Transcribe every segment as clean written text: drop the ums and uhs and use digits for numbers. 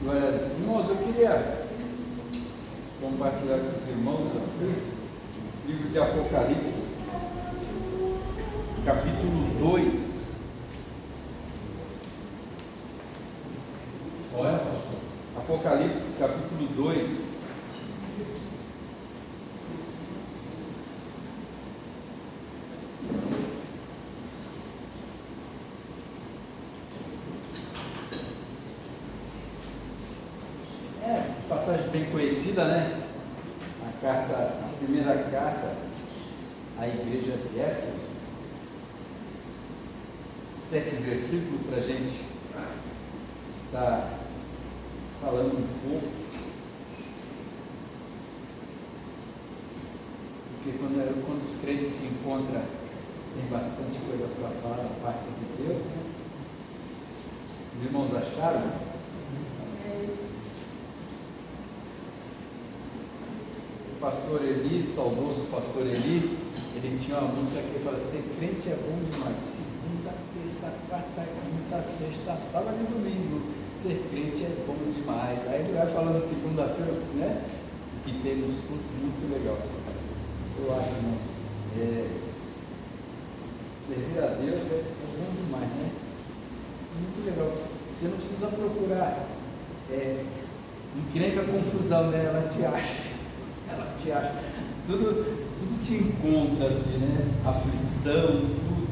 Glória a Deus. Irmãos, eu queria compartilhar com os irmãos o livro de Apocalipse, capítulo 2. Olha, pastor. Apocalipse, capítulo 2. Passagem bem conhecida, né? A primeira carta à igreja de Éfeso, 7 versículos para a gente estar falando um pouco, porque quando os crentes se encontram, tem bastante coisa para falar da parte de Deus, né? Os irmãos acharam? O pastor Eli, saudoso pastor Eli, ele tinha uma música que fala: ser crente é bom demais, segunda, terça, quarta, quinta, sexta, sábado e domingo, ser crente é bom demais. Aí ele vai falando segunda-feira, né, que teve uns cultos muito legal. Eu acho, irmãos, servir a Deus é bom demais, né? Muito legal. Você não precisa procurar encrenca, confusão, né? Ela te acha, tudo te encontra assim, né? Aflição, tudo.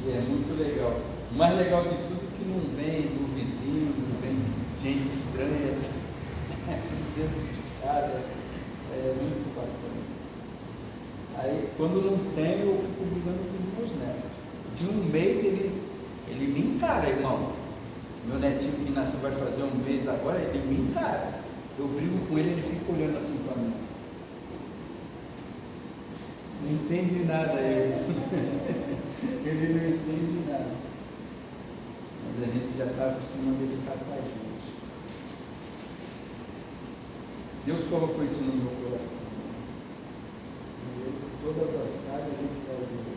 E é muito legal. O mais legal de tudo é que não vem do vizinho, não vem de gente estranha, dentro de casa, é muito bacana. Aí quando não tem, eu fico brigando com os meus netos. De um mês ele me encara, irmão. Meu netinho que nasceu vai fazer um mês agora, ele me encara. Eu brigo com ele fica olhando assim para mim. Não entende nada ele. Ele não entende nada. Mas a gente já está acostumando ele ficar com a gente. Deus colocou isso no meu coração. Em todas as casas a gente vai ver.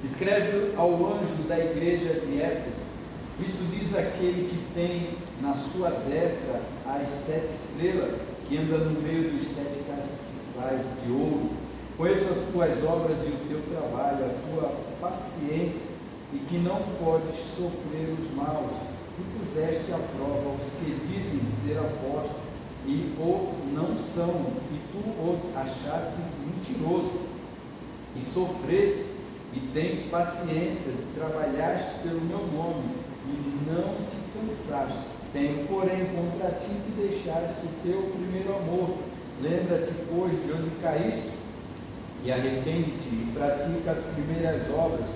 Escreve ao anjo da igreja de Éfeso: isto diz aquele que tem na sua destra as 7 estrelas, que anda no meio dos 7 castiçais de ouro. Conheço as tuas obras e o teu trabalho, a tua paciência, e que não podes sofrer os maus. Tu puseste à prova os que dizem ser apóstolos e o não são, e tu os achastes mentirosos, e sofreste, e tens paciência, e trabalhaste pelo meu nome, e não te cansaste. Tenho, porém, contra ti que deixaste o teu primeiro amor. Lembra-te, pois, de onde caíste, e arrepende-te, e pratica as primeiras obras.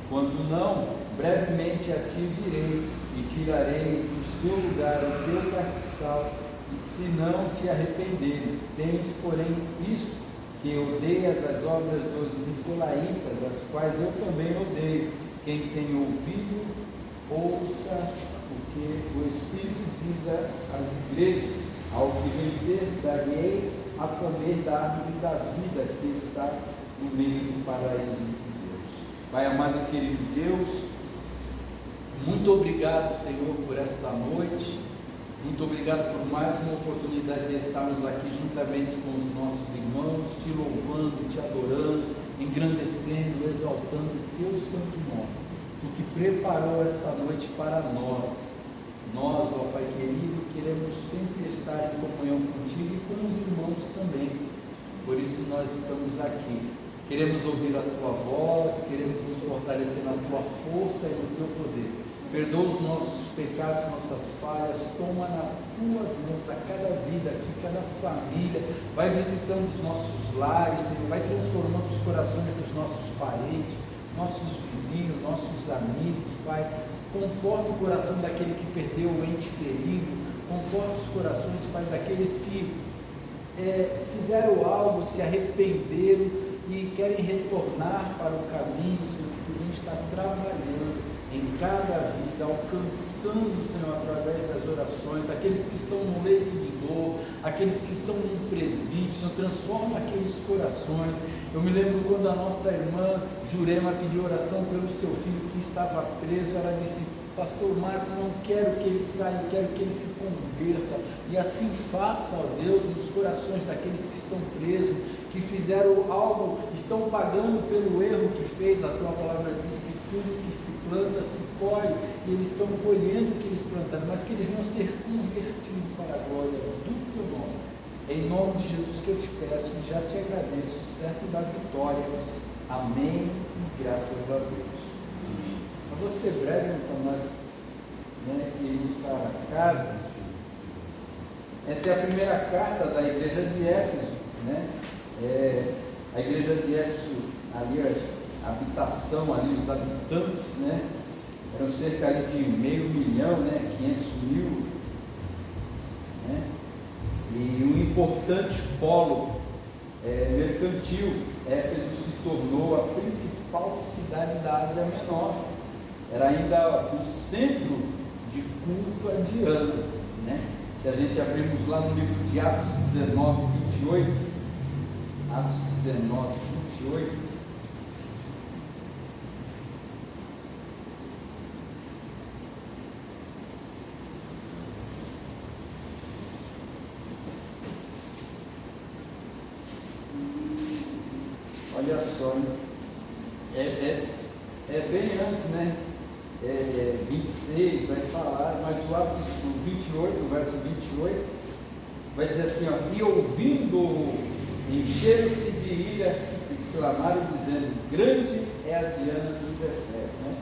Quando não, brevemente a ti virei, e tirarei do seu lugar o teu castiçal, e se não te arrependeres. Tens, porém, isto, que odeias as obras dos nicolaítas, as quais eu também odeio. Quem tem ouvido, ouça o que o Espírito diz às igrejas. Ao que vencer, darei a comer da árvore da vida que está no meio do paraíso de Deus. Pai amado e querido Deus, muito obrigado, Senhor, por esta noite. Muito obrigado por mais uma oportunidade de estarmos aqui juntamente com os nossos irmãos, te louvando, te adorando, engrandecendo, exaltando o teu santo nome. Tu que preparou esta noite para nós. Nós, ó Pai querido, queremos sempre estar em comunhão contigo e com os irmãos também. Por isso nós estamos aqui. Queremos ouvir a tua voz, queremos nos fortalecer na tua força e no teu poder. Perdoa os nossos pecados, nossas falhas, toma nas tuas mãos a cada vida aqui, cada família, vai visitando os nossos lares, Senhor, vai transformando os corações dos nossos parentes, nossos vizinhos, nossos amigos, Pai. Conforta o coração daquele que perdeu o ente querido, conforta os corações, Pai, daqueles que fizeram algo, se arrependeram e querem retornar para o caminho, Senhor, que tu vem estar trabalhando em cada vida, alcançando, Senhor, através das orações, aqueles que estão no leito de dor, aqueles que estão no presídio, Senhor, transforma aqueles corações. Eu me lembro quando a nossa irmã Jurema pediu oração pelo seu filho que estava preso, ela disse: pastor Marco, não quero que ele saia, quero que ele se converta, e assim faça, ó Deus, nos corações daqueles que estão presos, que fizeram algo, estão pagando pelo erro que fez. A tua palavra diz que tudo que se planta se colhe, e eles estão colhendo o que eles plantaram, mas que eles vão ser convertidos para a glória do teu nome. É em nome de Jesus que eu te peço e já te agradeço, certo da vitória. Amém e graças a Deus. Eu vou ser breve para nós irmos para casa. Essa é a primeira carta da igreja de Éfeso, a igreja de Éfeso, ali a habitação, ali os habitantes, eram cerca ali de 500 mil, 500 mil, e um importante polo mercantil. Éfeso se tornou a principal cidade da Ásia Menor, era ainda o centro de culto a Diana, Se a gente abrirmos lá no livro de Atos 19, 28, Atos 19, 28, olha só, é bem antes, 26 vai falar, mas o Atos 28, o verso 28, vai dizer assim, e ouvindo, encheram-se de ira e clamaram dizendo, grande é a Diana dos Efésios,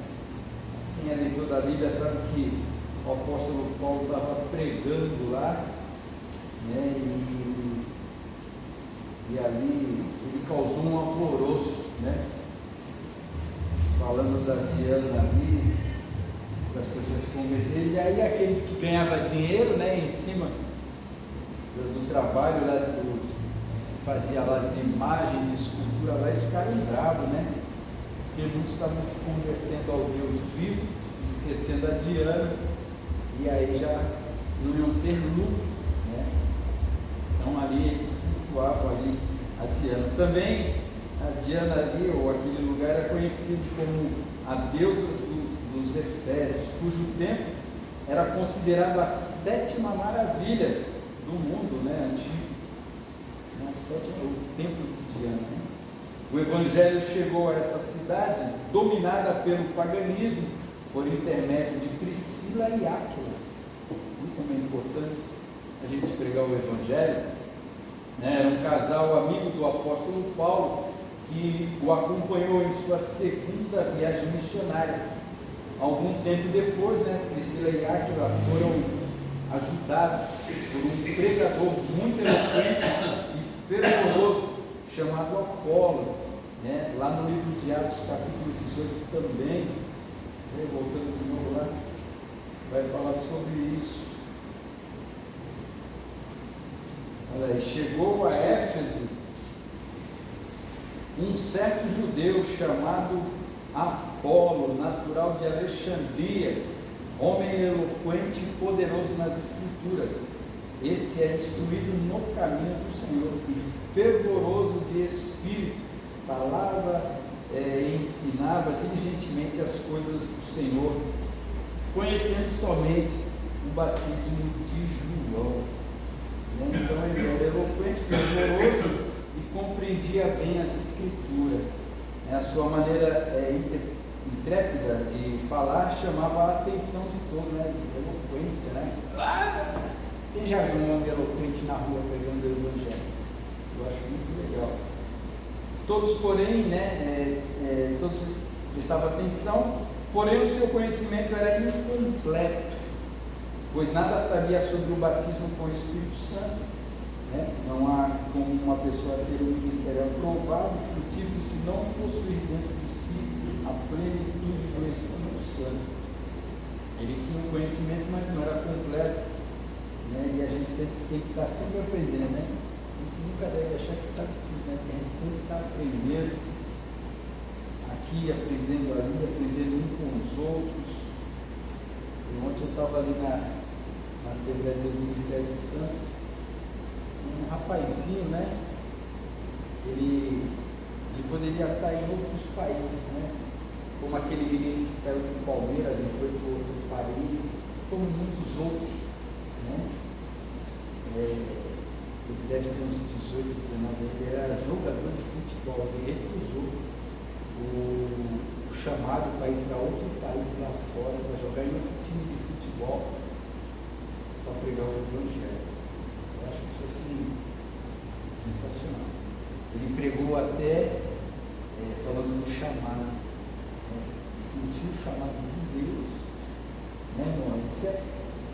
Quem é leitor da Bíblia sabe que o apóstolo Paulo estava pregando lá, e ali ele causou um alvoroço, falando da Diana ali, das pessoas se converterem, e aí aqueles que ganhavam dinheiro, em cima do trabalho lá, fazia lá as imagens de escultura lá, eles ficaram bravos, porque muitos estavam se convertendo ao Deus vivo, esquecendo a Diana, e aí já não iam ter lucro, Então ali eles cultuavam ali a Diana. Também a Diana ali, ou aquele lugar, era conhecido como a deusa dos Efésios, cujo templo era considerado a 7ª maravilha do mundo, antigo. O templo de Diana. O Evangelho chegou a essa cidade dominada pelo paganismo, por intermédio de Priscila e Áquila. Muito importante a gente pregar o Evangelho. Era um casal amigo do apóstolo Paulo, que o acompanhou em sua segunda viagem missionária. Algum tempo depois, Priscila e Áquila foram ajudados por um pregador muito eloquente e fervoroso, chamado Apolo, lá no livro de Atos, capítulo 18 também, voltando de novo lá, vai falar sobre isso. Olha aí, chegou a Éfeso um certo judeu chamado Apolo, natural de Alexandria, homem eloquente e poderoso nas Escrituras. Este é instruído no caminho do Senhor e fervoroso de espírito, falava e ensinava diligentemente as coisas do Senhor, conhecendo somente o batismo de João. Então ele era eloquente, fervoroso e compreendia bem as Escrituras. A sua maneira intrépida de falar chamava a atenção de todos, eloquência, Quem já viu um homem eloquente na rua pregando o Evangelho? Eu acho muito legal. Todos, porém, todos prestavam atenção, porém o seu conhecimento era incompleto, pois nada sabia sobre o batismo com o Espírito Santo. Não há como uma pessoa ter um ministério aprovado, frutífero, se não possuir dentro de si a plenitude do Espírito Santo. Ele tinha um conhecimento, mas não era completo, e a gente sempre tem que estar sempre aprendendo, A gente nunca deve achar que sabe tudo, porque a gente sempre está aprendendo aqui, aprendendo ali, aprendendo um com os outros. Ontem eu estava ali na Assembleia do Ministério de Santos, um rapazinho, ele poderia estar em outros países, como aquele menino que saiu do Palmeiras e foi para outro ele era jogador de futebol, ele recusou o chamado para ir para outro país lá fora, para jogar em outro time de futebol, para pregar o Evangelho. Eu acho isso assim, sensacional. Ele pregou até falando do chamado, né? Sentiu o chamado de Deus, né, irmão? Isso é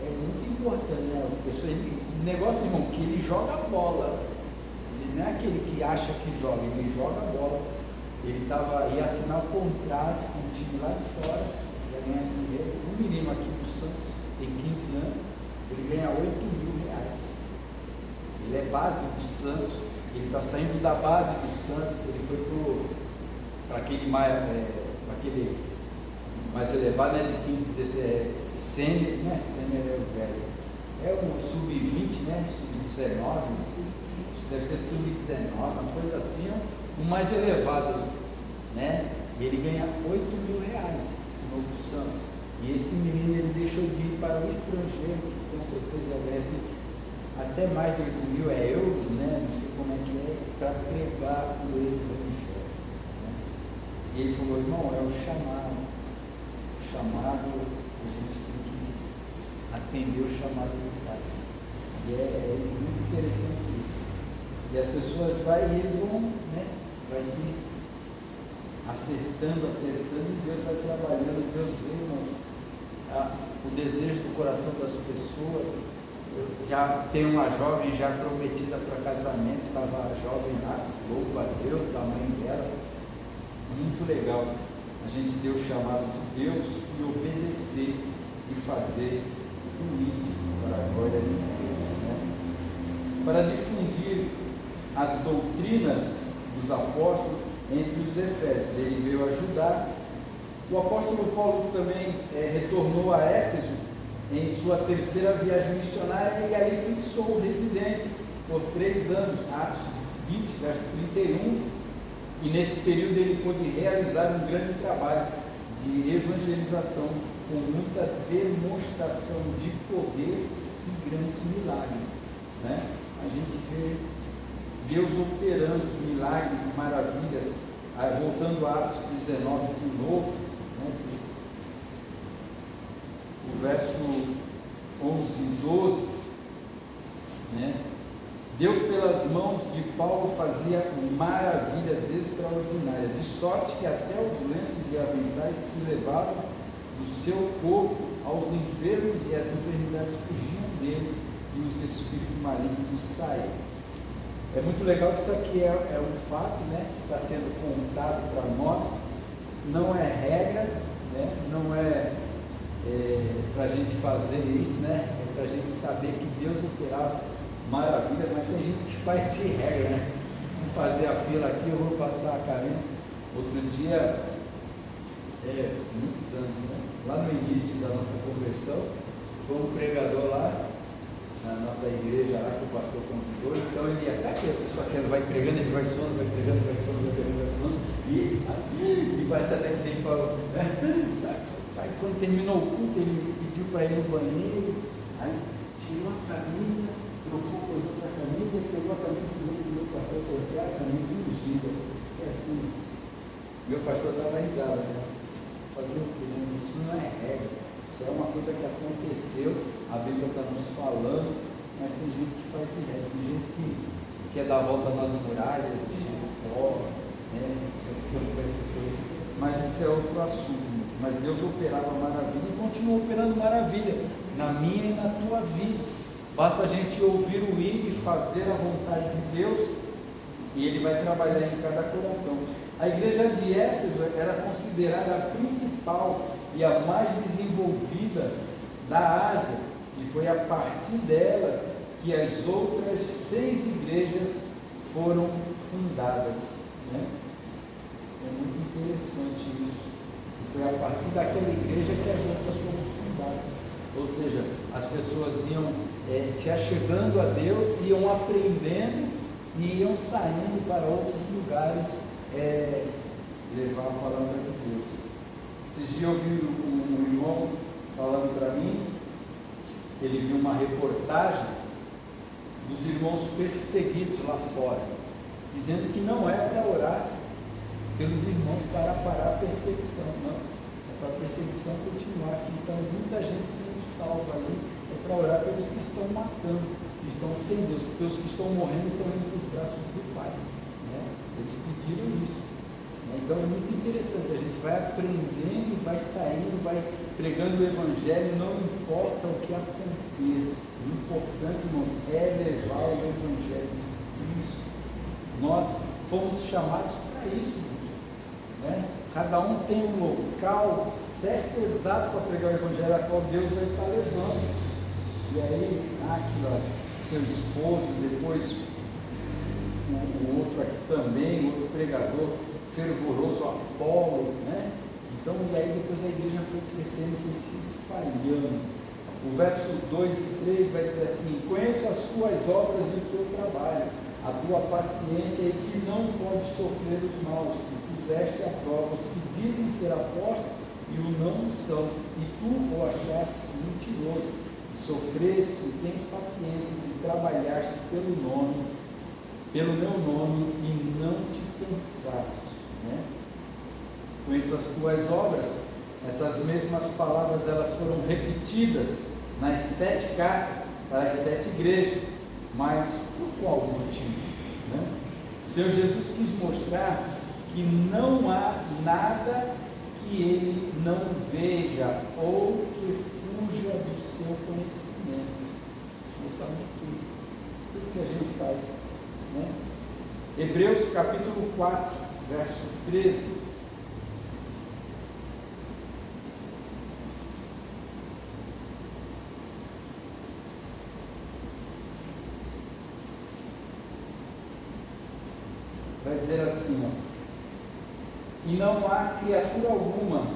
muito importante, né? O negócio, irmão, que ele joga bola, ele não é aquele que acha que joga, ele joga bola. Ele ia assinar um contrato com um time lá de fora, ia ganhar dinheiro. Um menino aqui no Santos, tem 15 anos, ele ganha R$8 mil. Ele é base do Santos, ele está saindo da base do Santos, ele foi para aquele mais elevado, né, de 15, 16, sênior, não é sênior, é o velho, é um sub-20, né, sub-19, deve ser sub-19, uma coisa assim, o mais elevado, né? Ele ganha R$8 mil, assinou do Santos. E esse menino ele deixou de ir para o estrangeiro, que com certeza merece até mais de 8 mil euros, né? Não sei como é que é, para pregar o Evangelho. Né? E ele falou, irmão, é o chamado. O chamado, a gente tem que atender o chamado do Pai. E é muito interessante isso. E as pessoas eles vão, né? Vai se acertando, e Deus vai trabalhando, Deus vê, irmãos, o desejo do coração das pessoas. Eu já tenho uma jovem já prometida para casamento, estava jovem lá, louva a Deus, a mãe dela, muito legal, a gente ter o chamado de Deus e obedecer e fazer o íntimo para a glória de Deus, né? Para difundir as doutrinas dos apóstolos entre os efésios, ele veio ajudar. O apóstolo Paulo também retornou a Éfeso em sua terceira viagem missionária e ali fixou residência por 3 anos, Atos 20, verso 31, e nesse período ele pôde realizar um grande trabalho de evangelização com muita demonstração de poder e grandes milagres, né? A gente vê Deus operando os milagres e maravilhas, voltando a Atos 19 de novo, né? O verso 11 e 12, né? Deus pelas mãos de Paulo fazia maravilhas extraordinárias, de sorte que até os lenços e aventais se levavam do seu corpo aos enfermos e as enfermidades fugiam dele e os espíritos malignos saíam. É muito legal que isso aqui é um fato, né, que está sendo contado para nós, não é regra, né, não é para a gente fazer isso, né, é para a gente saber que Deus operava maravilha, mas tem gente que faz de regra, né, vou fazer a fila aqui, eu vou passar a caminho. Outro dia, muitos anos, né, lá no início da nossa conversão, foi um pregador lá, na nossa igreja lá que o pastor convidou, então ele sabe que a pessoa que vai pregando, ele vai suando, vai pregando, vai suando, vai pregando, vai suando, e parece até que ele falou, né? Sabe? Aí quando terminou o culto, ele pediu para ir no banheiro, aí tirou a camisa, trocou, pôs outra camisa, e pegou a camisa do meu pastor e falou assim, a camisa ungida, é assim, meu pastor dava risada, né? Fazer o quê? Isso não é regra. Isso é uma coisa que aconteceu, a Bíblia está nos falando, mas tem gente que faz direto, tem gente que quer dar a volta nas muralhas de Jericó, né, essas coisas, mas isso é outro assunto. Mas Deus operava maravilha e continua operando maravilha na minha e na tua vida. Basta a gente ouvir o hino e fazer a vontade de Deus, e Ele vai trabalhar em cada coração. A igreja de Éfeso era considerada a principal e a mais desenvolvida da Ásia, e foi a partir dela que as outras 6 igrejas foram fundadas, né? É muito interessante isso. E foi a partir daquela igreja que as outras foram fundadas. Ou seja, as pessoas iam se achegando a Deus, iam aprendendo e iam saindo para outros lugares levar a palavra de Deus. Esses dias eu vi um irmão falando para mim, ele viu uma reportagem dos irmãos perseguidos lá fora. dizendo que não é para orar pelos irmãos para parar a perseguição, não. É para a perseguição continuar aqui. Então, muita gente sendo salva ali, é para orar pelos que estão matando, que estão sem Deus, porque os que estão morrendo estão indo para os braços do Pai. Né? Eles pediram isso. Né? Então, é muito interessante, a gente vai aprendendo, vai saindo, vai pregando o Evangelho, não importa o que aconteça. O importante, irmãos, é levar o Evangelho de Cristo. Nós fomos chamados para isso, irmãos. Né? Cada um tem um local certo, exato para pregar o Evangelho, a qual Deus vai estar levando. E aí, aqui, seu esposo, depois o outro aqui também, outro pregador fervoroso, Apolo, né? Então, e aí depois a igreja foi crescendo, foi se espalhando. O verso 2 e 3 vai dizer assim: conheço as tuas obras e o teu trabalho, a tua paciência, e que não pode sofrer os maus, que puseste à prova os que dizem ser apóstolos e o não são, e tu o achaste mentiroso, e sofreste e tens paciência, e trabalhaste pelo meu nome, e não te cansaste. Né? Conheço as tuas obras. Essas mesmas palavras elas foram repetidas nas 7 cartas para as 7 igrejas, mas por qual motivo? Né? O Senhor Jesus quis mostrar que não há nada que ele não veja ou que fuja do seu conhecimento. O Senhor sabe de tudo que a gente faz. Né? Hebreus capítulo 4, verso 13. Vai dizer assim, ó: e não há criatura alguma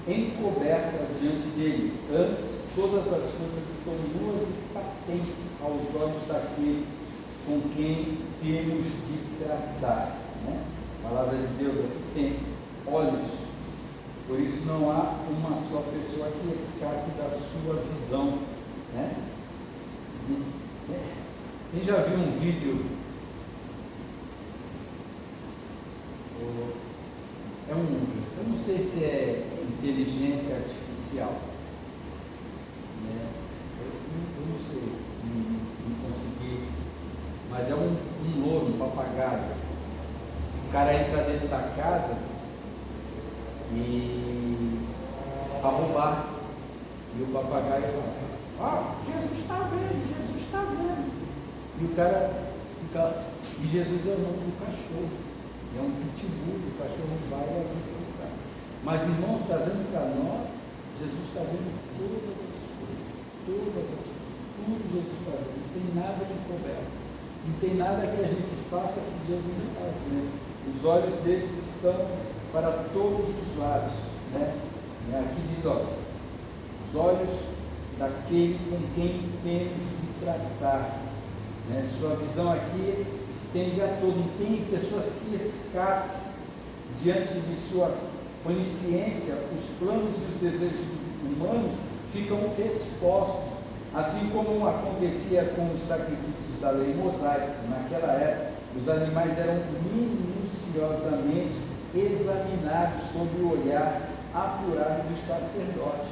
encoberta diante dele, antes todas as coisas estão nuas e patentes aos olhos daquele com quem temos de tratar. Né? A palavra de Deus aqui tem olhos, por isso não há uma só pessoa que escape da sua visão. Né? Quem já viu um vídeo? Eu não sei se é inteligência artificial, né? Eu não sei, não consegui, mas é um louro, um papagaio. O cara entra dentro da casa e para roubar, e o papagaio fala: Jesus está vendo, Jesus está vendo. E o cara fica, e Jesus é o nome do cachorro. É um pitbull, o cachorro vai à vista do cara. Mas, irmãos, trazendo para nós, Jesus está vendo todas as coisas. Tudo Jesus está vendo. Não tem nada encoberto. Não tem nada que a gente faça que Deus não está vendo. Os olhos deles estão para todos os lados. Né? Aqui diz, os olhos daquele com quem temos de tratar. Né? Sua visão aqui estende a todo. E tem pessoas que escapam diante de sua onisciência, os planos e os desejos humanos ficam expostos, assim como acontecia com os sacrifícios da lei mosaica. Naquela época, os animais eram minuciosamente examinados sob o olhar apurado dos sacerdotes.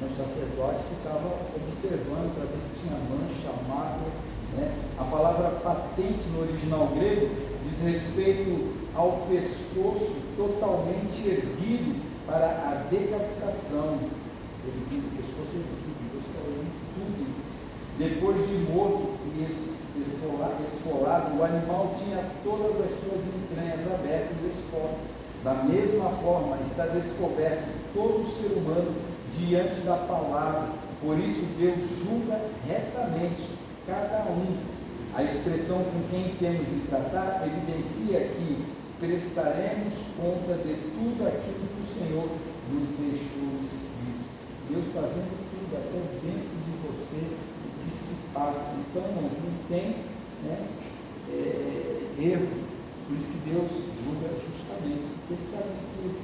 Os sacerdotes ficavam observando para ver se tinha mancha, mácula. Né? A palavra patente no original grego diz respeito ao pescoço totalmente erguido para a decapitação. Erguido, o pescoço erguido, Deus está olhando tudo. Depois de morto e esfolado, o animal tinha todas as suas entranhas abertas e expostas. Da mesma forma, está descoberto todo o ser humano diante da palavra. Por isso, Deus julga retamente cada um. A expressão com quem temos de tratar evidencia que prestaremos conta de tudo aquilo que o Senhor nos deixou escrito. Deus está vendo tudo, até dentro de você, o que se passa. Então, irmãos, não tem erro. Por isso que Deus julga justamente, porque Ele sabe de tudo.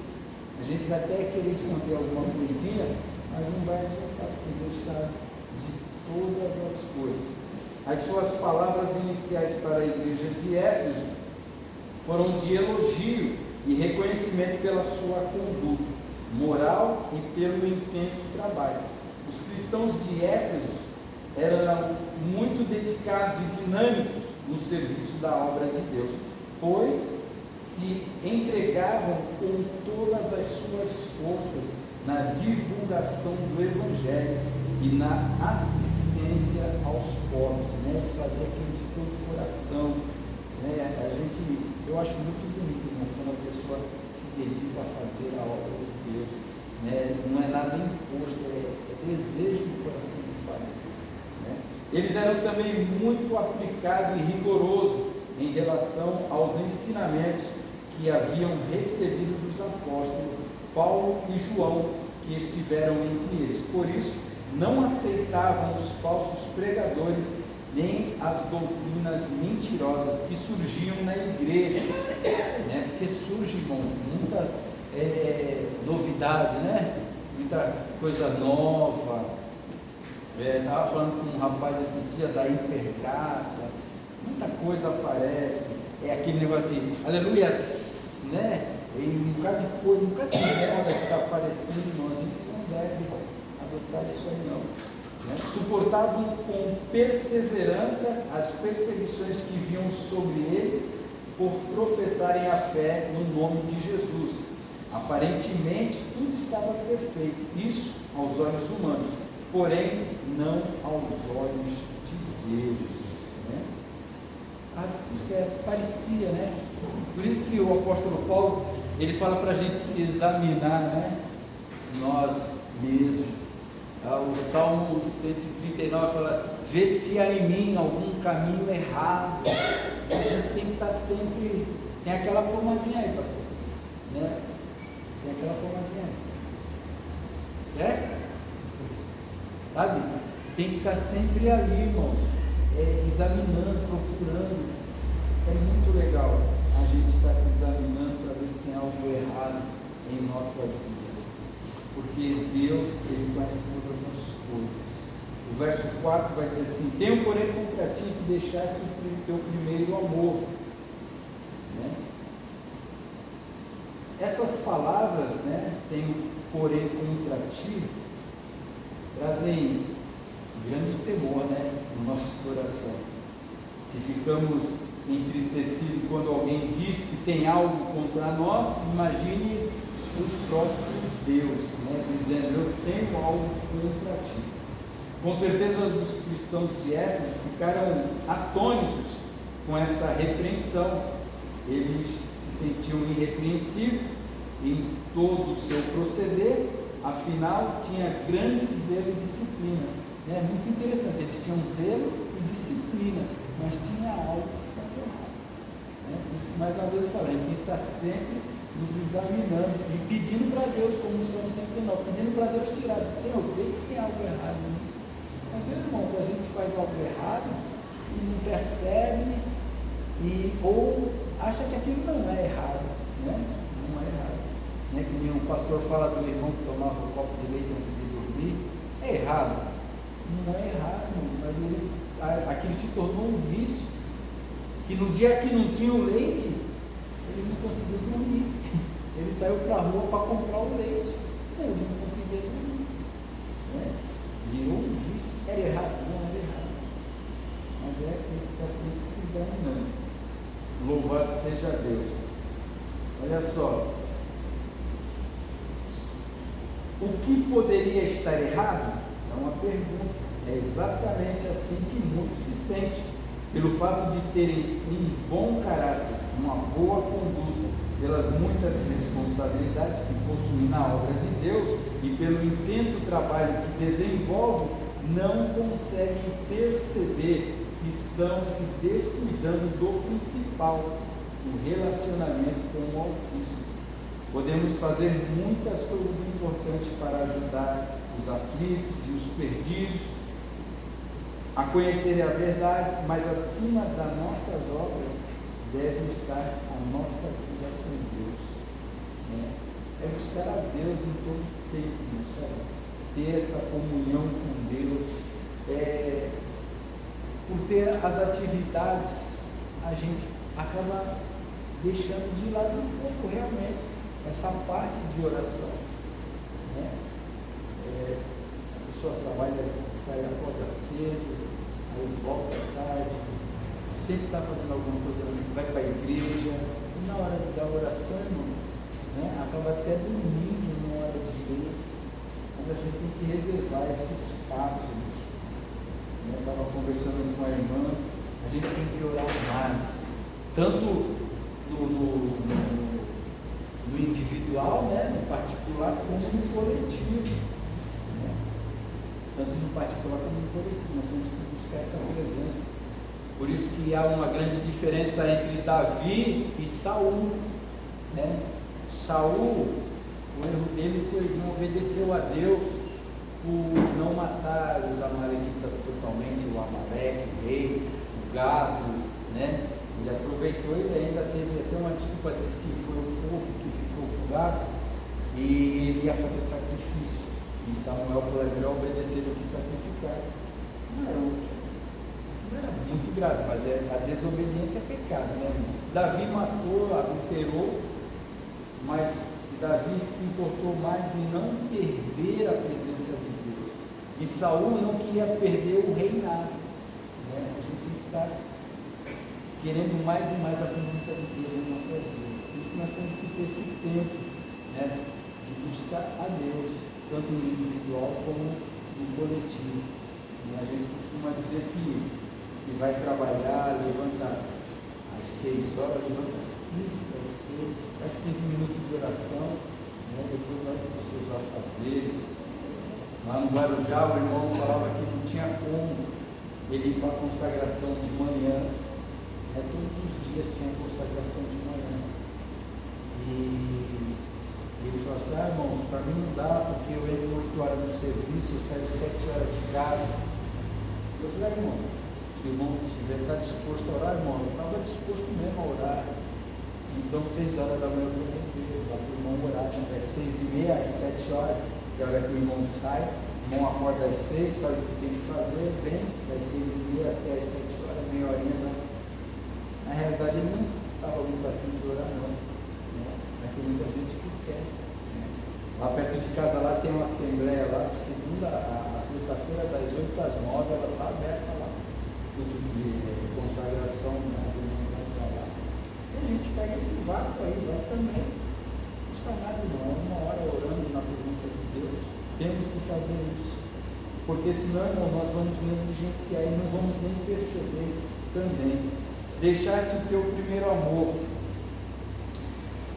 A gente vai até querer esconder alguma coisinha, mas não vai adiantar, porque Deus sabe de todas as coisas. As suas palavras iniciais para a igreja de Éfeso foram de elogio e reconhecimento pela sua conduta moral e pelo intenso trabalho. Os cristãos de Éfeso eram muito dedicados e dinâmicos no serviço da obra de Deus, pois se entregavam com todas as suas forças na divulgação do Evangelho e na assistência aos pobres, né? Eles faziam aquilo de todo o coração, né? Eu acho muito bonito, irmãos, quando a pessoa se dedica a fazer a obra de Deus, né? Não é nada imposto, é desejo do coração de fazer, né? Eles eram também muito aplicados e rigorosos em relação aos ensinamentos que haviam recebido dos apóstolos Paulo e João, que estiveram entre eles. Por isso, não aceitavam os falsos pregadores, nem as doutrinas mentirosas que surgiam na igreja, né? Porque surgem, irmão, muitas novidades, né? Muita coisa nova. Estava falando com um rapaz esses dias da hipergraça, muita coisa aparece, aquele negócio de aleluia, né? E um bocado de coisa, um bocado de moda que está aparecendo, irmãos. A gente não deve adotar isso aí não, né? Suportavam com perseverança as perseguições que vinham sobre eles por professarem a fé no nome de Jesus. Aparentemente tudo estava perfeito, isso aos olhos humanos, porém não aos olhos de Deus, né? Parecia, né? Por isso que o apóstolo Paulo, ele fala para a gente se examinar, né? Nós mesmos. O Salmo 139 fala: vê se há em mim algum caminho errado. A gente tem que estar sempre. Tem aquela pomadinha aí, pastor, né? Tem aquela pomadinha aí, sabe? Tem que estar sempre ali, irmãos, examinando, procurando. É muito legal a gente estar se examinando para ver se tem algo errado em nossas vidas, porque Deus, Ele conhece todas as coisas. O verso 4 vai dizer assim: tenho porém contra ti que deixaste o teu primeiro amor, né? Essas palavras, né, tenho porém contra ti, trazem grande temor, né, no nosso coração. Se ficamos entristecidos quando alguém diz que tem algo contra nós, imagine o próprio Deus, né, dizendo: eu tenho algo contra ti. Com certeza os cristãos de Éfeso ficaram atônitos com essa repreensão. Eles se sentiam irrepreensíveis em todo o seu proceder, afinal tinha grande zelo e disciplina, né? Muito interessante, eles tinham zelo e disciplina, mas tinha algo que estava errado, né? Por isso que mais uma vez eu falei, a gente tem que estar sempre nos examinando e pedindo para Deus, como o Salmo 109, pedindo para Deus tirar. Senhor, vê se tem algo errado, né? Às vezes, irmãos, a gente faz algo errado e não percebe, ou acha que aquilo não é errado, né? Não é errado, né? Que nem um pastor fala do irmão que tomava um copo de leite antes de dormir. É errado? Não é errado, mas aquilo se tornou um vício, que no dia que não tinha o leite, ele não conseguia dormir. Ele saiu para a rua para comprar o leite, senão ele não conseguia dormir, né? Virou um vício. Era errado? Não era errado, mas ele está sempre se examinando. Louvado seja Deus. Olha só, o que poderia estar errado? É uma pergunta. É exatamente assim que muitos se sentem, pelo fato de terem um bom caráter, uma boa conduta, pelas muitas responsabilidades que possuem na obra de Deus e pelo intenso trabalho que desenvolvem, não conseguem perceber que estão se descuidando do principal, o relacionamento com o Altíssimo. Podemos fazer muitas coisas importantes para ajudar os aflitos e os perdidos a conhecerem a verdade, mas acima das nossas obras deve estar a nossa vida com Deus, né? É buscar a Deus em todo tempo, sabe? Ter essa comunhão com Deus. Por ter as atividades, a gente acaba deixando de lado um pouco realmente essa parte de oração, né? A pessoa trabalha, sai, acorda cedo, aí volta à tarde, sempre está fazendo alguma coisa, vai para a igreja, e na hora da oração, né, acaba até dormindo na hora de ler, mas a gente tem que reservar esse espaço. Eu estava conversando com a irmã, a gente tem que orar mais, tanto no individual, né, no particular, como no coletivo, né? Tanto no particular como no coletivo, nós temos que buscar essa presença. Por isso que há uma grande diferença entre Davi e Saul, né? Saul, o erro dele foi não obedeceu a Deus por não matar os amalequitas totalmente, o Amaleque, o rei, o gado, né? Ele aproveitou e ainda teve até uma desculpa, disse que foi o povo que ficou com o gado e ele ia fazer sacrifício. E Samuel falou: é melhor obedecer do que sacrificar. Não era muito grave, mas a desobediência é pecado, né? Davi matou, adulterou, mas Davi se importou mais em não perder a presença de Deus. E Saul não queria perder o reinado, né? A gente tem que estar querendo mais e mais a presença de Deus em nossas vidas. Por isso que nós temos que ter esse tempo, né, de buscar a Deus, tanto no individual como no coletivo. E a gente costuma dizer que se vai trabalhar, levanta às 6 horas, levanta às 15 para as 6, faz 15 minutos de oração, né, depois vai para os seus afazeres. Lá no Guarujá, o irmão falava que não tinha como ele ir para a consagração de manhã. Todos os dias tinha consagração de manhã. E ele falou assim: irmãos, para mim não dá, porque eu entro 8 horas no serviço, eu saio 7 horas de casa. Eu falei: irmão, se o irmão está disposto a orar, irmão, eu estava disposto mesmo a orar. Então 6 horas da manhã eu estou na igreja, dá para o irmão orar, é 6h30, às 7 horas, que é a hora que o irmão sai, o irmão acorda às 6, faz o que tem que fazer, vem das 6h30 até às 7 horas, meia horinha, né? Na realidade ele não estava muito afim de orar não, né? Mas tem muita gente que quer, né? Lá perto de casa lá tem uma assembleia lá, de segunda a sexta-feira, das 8 às 9, ela está aberta lá, tudo de consagração, né? As irmãs vão para lá, e a gente pega esse vácuo aí, vai também, não custa nada não, uma hora orando na presença de Deus, temos que fazer isso, porque senão, irmão, nós vamos negligenciar e não vamos nem perceber também. Deixaste o teu primeiro amor.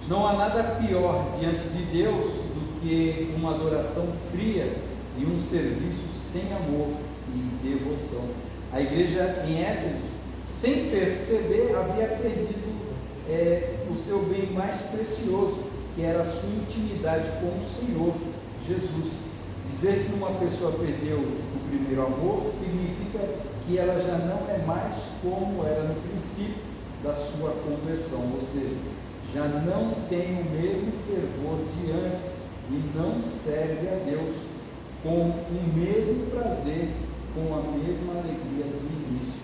Não há nada pior diante de Deus do que uma adoração fria e um serviço sem amor e devoção. A igreja em Éfeso, sem perceber, havia perdido o seu bem mais precioso, que era a sua intimidade com o Senhor Jesus. Dizer que uma pessoa perdeu o primeiro amor significa que ela já não é mais como era no princípio da sua conversão, ou seja, já não tem o mesmo fervor de antes e não serve a Deus com o mesmo prazer, com a mesma alegria do início.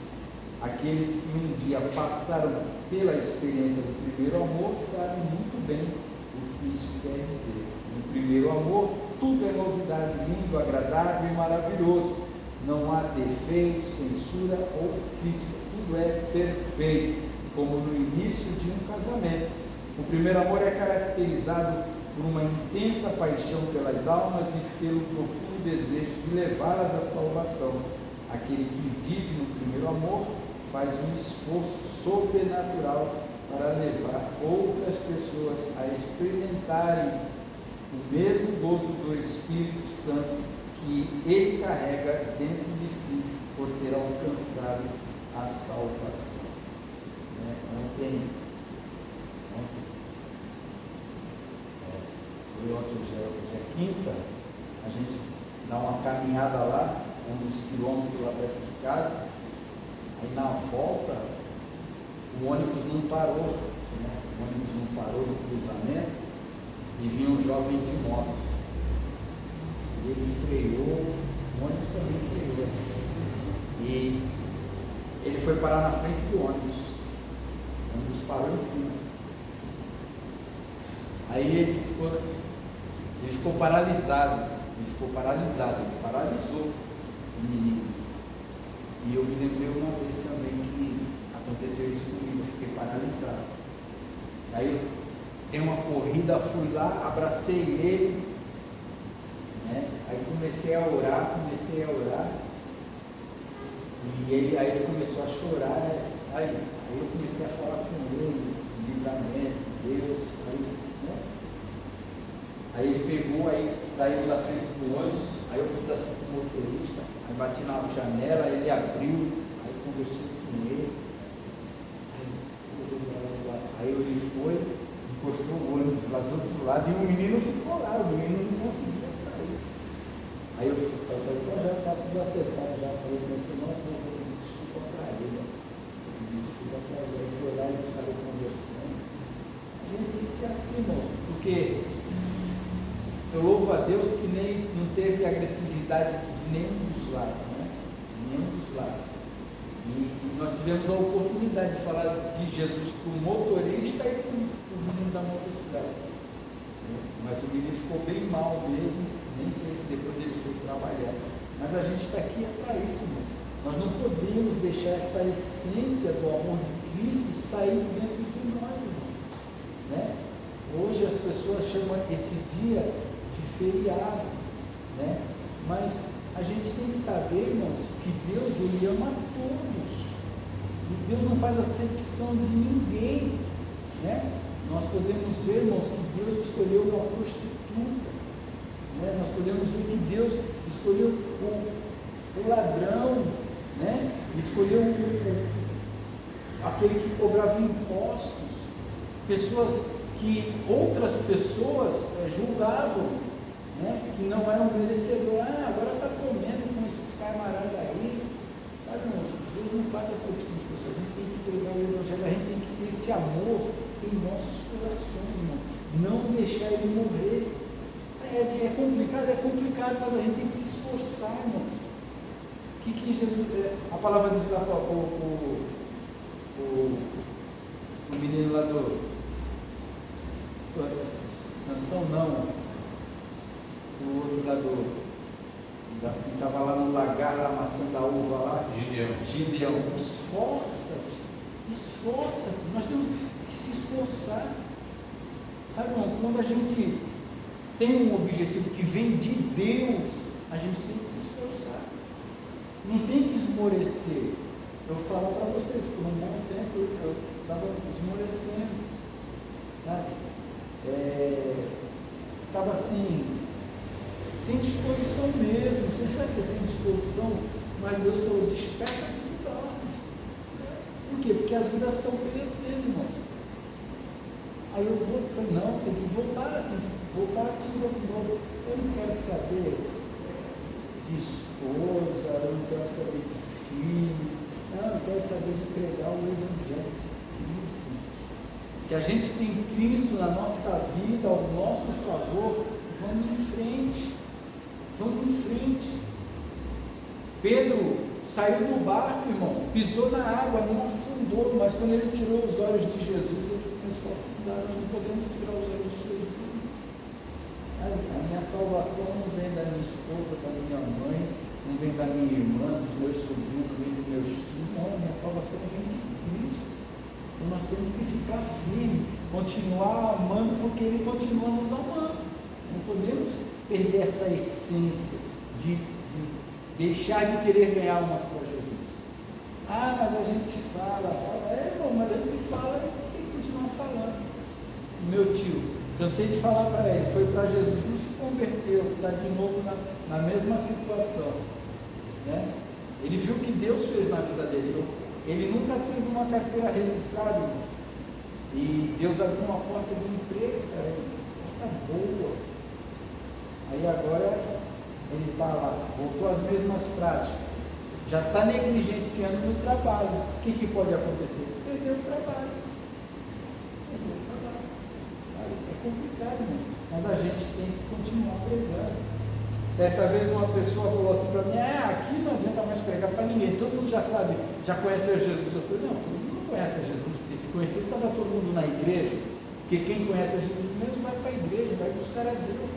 Aqueles que um dia passaram pela experiência do primeiro amor sabem muito bem o que isso quer dizer. No primeiro amor, tudo é novidade, lindo, agradável e maravilhoso. Não há defeito, censura ou crítica, tudo é perfeito, como no início de um casamento. O primeiro amor é caracterizado por uma intensa paixão pelas almas e pelo profundo desejo de levá-las à salvação. Aquele que vive no primeiro amor faz um esforço sobrenatural para levar outras pessoas a experimentarem o mesmo gozo do Espírito Santo que ele carrega dentro de si por ter alcançado a salvação. Ontem hoje é quinta, a gente dá uma caminhada lá, uns quilômetros lá perto de casa, aí na volta o ônibus não parou, né? O ônibus não parou no cruzamento e vinha um jovem de moto. Ele freou, o ônibus também freou, e ele foi parar na frente do ônibus. O ônibus parou em cima. Aí ele ficou paralisado, ele paralisou o menino. E eu me lembrei uma vez também que aconteceu isso comigo, eu fiquei paralisado. Aí eu dei uma corrida, fui lá, abracei ele, né? Aí comecei a orar, e aí ele começou a chorar, né? Aí eu comecei a falar com ele, livramento, Deus, né? Aí ele pegou, aí saiu da frente do ônibus, aí eu fiz assim com o motorista, aí bati na janela, ele abriu, aí conversei com ele, aí ele foi, encostou o ônibus lá do outro lado, e o menino ficou lá, o menino não conseguia sair. Aí eu falei, pô, já está tudo acertado, já falei com ele, não, eu vou pedir desculpa para ele, aí foi lá e eles ficaram conversando. A gente tem que ser assim, irmãos, porque eu louvo a Deus que não teve agressividade de nenhum dos lados, né? De nenhum dos lados. E nós tivemos a oportunidade de falar de Jesus para o motorista e para o menino da motocicleta. Mas o menino ficou bem mal mesmo, nem sei se depois ele foi trabalhar. Mas a gente está aqui para isso, irmãos. Nós não podemos deixar essa essência do amor de Cristo sair dentro de nós, irmãos. Né? Hoje as pessoas chamam esse dia de feriado, né? Mas a gente tem que saber, irmãos, que Deus, Ele ama todos, e Deus não faz acepção de ninguém, né? Nós podemos ver, irmãos, que Deus escolheu uma prostituta, né? Nós podemos ver que Deus escolheu o ladrão, né? Escolheu aquele que cobrava impostos, pessoas que outras pessoas julgavam, né, que não eram merecedores. Agora está comendo com esses camaradas aí, sabe, irmãos? Deus não faz acepção de pessoas. A gente tem que pregar o Evangelho, a gente tem que ter esse amor em nossos corações, irmão. Não deixar ele morrer. É complicado, mas a gente tem que se esforçar, irmãos. Que Jesus, a palavra diz lá para o menino lá do Sansão, não, o outro lá que estava lá no lagar, lá amassando a uva lá, Gideão, esforça-te, nós temos que se esforçar, sabe, irmão? Quando a gente tem um objetivo que vem de Deus, a gente tem que se esforçar, não tem que esmorecer. Eu falo para vocês, por um bom tempo eu estava esmorecendo, sabe? Estava assim, sem disposição mesmo. Você sabe que é sem disposição, mas Deus falou, desperta tudo dorme. Por quê? Porque as vidas estão perecendo, irmãos. Aí eu falei, não, tem que voltar ativa de novo. Eu não quero saber de esposa, eu não quero saber de filho, não, eu quero saber de pregar o Evangelho de Cristo. Se a gente tem Cristo na nossa vida, ao nosso favor, vamos em frente. Pedro saiu do barco, irmão, pisou na água, não afundou, mas quando ele tirou os olhos de Jesus, ele começou a afundar. Nós não podemos tirar os olhos de Jesus. A minha salvação não vem da minha esposa, da minha mãe, não vem da minha irmã, dos meus sobrinhos, não vem dos meus tios, não, a minha salvação vem de Cristo. Então nós temos que ficar firmes, continuar amando, porque Ele continua nos amando. Não podemos perder essa essência de deixar de querer ganhar almas para Jesus. Mas a gente fala, irmão, mas a gente fala e tem que continuar falando. Meu tio, cansei de falar para ele, foi para Jesus, não se converteu, está de novo na mesma situação, né? Ele viu o que Deus fez na vida dele. Ele nunca teve uma carteira registrada, irmãos, e Deus abriu uma porta de emprego para ele, porta boa. Aí agora ele está lá, voltou às mesmas práticas, já está negligenciando no trabalho. O que pode acontecer? Perdeu o trabalho. É complicado, irmão, mas a gente tem que continuar pregando. Certa vez uma pessoa falou assim para mim, aqui não adianta mais pregar para ninguém, todo mundo já sabe, já conhece a Jesus. Eu falei, não, todo mundo não conhece a Jesus, porque se conhecesse estava todo mundo na igreja, porque quem conhece a Jesus menos vai para a igreja, vai buscar a Deus,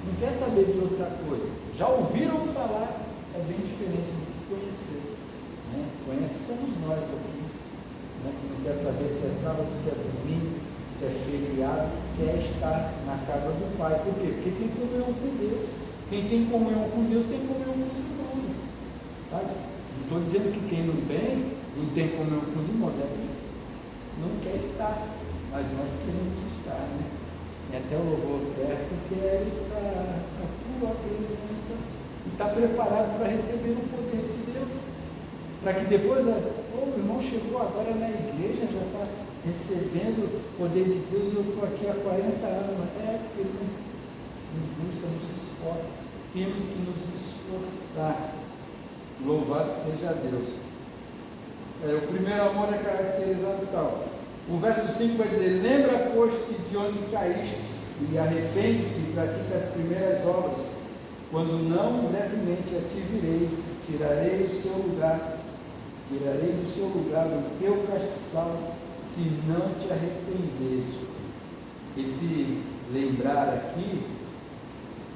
não quer saber de outra coisa. Já ouviram falar, é bem diferente do que conhecer, né? Conhece somos nós aqui, né? Que não quer saber se é sábado, se é domingo, se é feriado, quer estar na casa do Pai. Por quê? Porque tem comunhão com Deus. Quem tem comunhão com Deus tem comunhão com os irmãos, sabe? Não estou dizendo que quem não vem, não tem comunhão com os irmãos, é que não quer estar, mas nós queremos estar, né? E até o louvor perto quer estar na tua presença e está preparado para receber o poder de Deus, para que depois, o irmão chegou agora na igreja, já está recebendo o poder de Deus, e eu estou aqui há 40 anos, porque ele não busca, não se esforça, temos que nos esforçar. Louvado seja Deus. O primeiro amor é caracterizado tal. O verso 5 vai dizer: lembra, pois-te de onde caíste, e arrepende-te e pratica as primeiras obras. Quando não, brevemente a te virei, tirarei do seu lugar o teu castiçal, se não te arrependeres. Esse lembrar aqui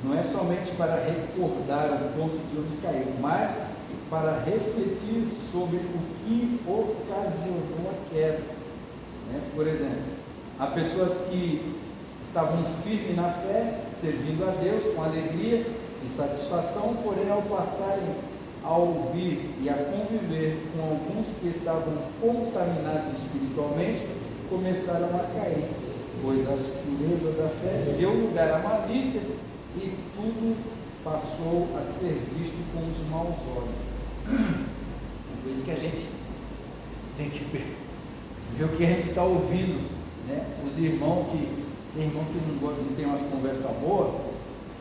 não é somente para recordar o ponto de onde caiu, mas para refletir sobre o que ocasionou a queda, né? Por exemplo, há pessoas que estavam firmes na fé, servindo a Deus com alegria e satisfação, porém ao passarem a ouvir e a conviver com alguns que estavam contaminados espiritualmente, começaram a cair, pois a pureza da fé deu lugar à malícia e tudo passou a ser visto com os maus olhos. É por isso que a gente tem que ver o que a gente está ouvindo, né? Os irmãos que tem irmão que não tem umas conversas boas,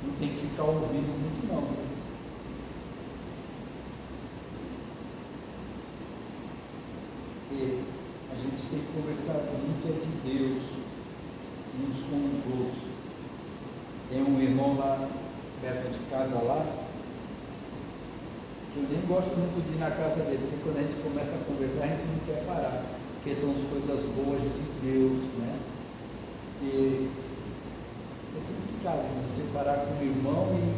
não tem que ficar ouvindo muito não, né? E a gente tem que conversar muito de Deus, uns com os outros. Tem um irmão lá perto de casa lá, que eu nem gosto muito de ir na casa dele, porque quando a gente começa a conversar, a gente não quer parar, porque são as coisas boas de Deus, né? E é complicado você parar com o irmão e,